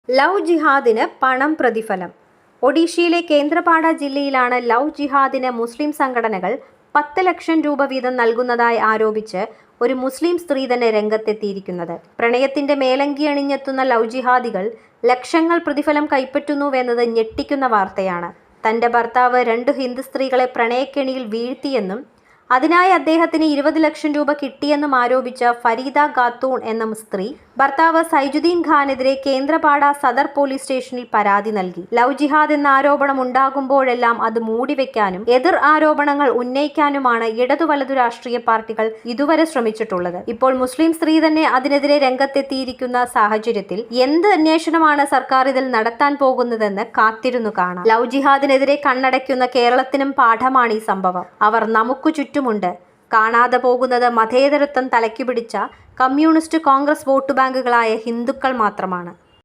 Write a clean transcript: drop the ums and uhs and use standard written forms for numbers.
Love ജിഹാദിന് പണം പ്രതിഫലം. ഒഡീഷയിലെ കേന്ദ്രപാഡ ജില്ലയിലാണ് ലവ് ജിഹാദിന് മുസ്ലിം സംഘടനകൾ 10 ലക്ഷം രൂപ വീതം നൽകുന്നതായി ആരോപിച്ച് ഒരു മുസ്ലിം സ്ത്രീ തന്നെ രംഗത്തെത്തിയിരിക്കുന്നത്. പ്രണയത്തിന്റെ മേലങ്കി അണിഞ്ഞെത്തുന്ന ലവ് ജിഹാദികൾ ലക്ഷങ്ങൾ പ്രതിഫലം കൈപ്പറ്റുന്നുവെന്നത് ഞെട്ടിക്കുന്ന വാർത്തയാണ്. തന്റെ ഭർത്താവ് 2 ഹിന്ദു സ്ത്രീകളെ പ്രണയക്കെണിയിൽ വീഴ്ത്തിയെന്നും അതിനായി അദ്ദേഹത്തിന് 20 ലക്ഷം രൂപ കിട്ടിയെന്നും ആരോപിച്ച ഫരീദ ഖാത്തൂൺ എന്ന സ്ത്രീ ഭർത്താവ് സൈജുദ്ദീൻ ഖാനെതിരെ കേന്ദ്രപാഡ സദർ പോലീസ് സ്റ്റേഷനിൽ പരാതി നൽകി. ലവ് ജിഹാദ് എന്ന ആരോപണം ഉണ്ടാകുമ്പോഴെല്ലാം അത് മൂടിവെക്കാനും എതിർ ആരോപണങ്ങൾ ഉന്നയിക്കാനുമാണ് ഇടതു വലതു രാഷ്ട്രീയ പാർട്ടികൾ ഇതുവരെ ശ്രമിച്ചിട്ടുള്ളത്. ഇപ്പോൾ മുസ്ലിം സ്ത്രീ തന്നെ അതിനെതിരെ രംഗത്തെത്തിയിരിക്കുന്ന സാഹചര്യത്തിൽ എന്ത് അന്വേഷണമാണ് സർക്കാർ ഇതിൽ നടത്താൻ പോകുന്നതെന്ന് കാത്തിരുന്നു കാണാം. ലവ് ജിഹാദിനെതിരെ കണ്ണടയ്ക്കുന്ന കേരളത്തിനും പാഠമാണ് ഈ സംഭവം. അവർ നമുക്ക് ചുറ്റുമുണ്ട്. കാണാതെ പോകുന്നത് മതേതരത്വം തലയ്ക്കു പിടിച്ച കമ്മ്യൂണിസ്റ്റ് കോൺഗ്രസ് വോട്ട് ബാങ്കുകളായ ഹിന്ദുക്കൾ മാത്രമാണ്.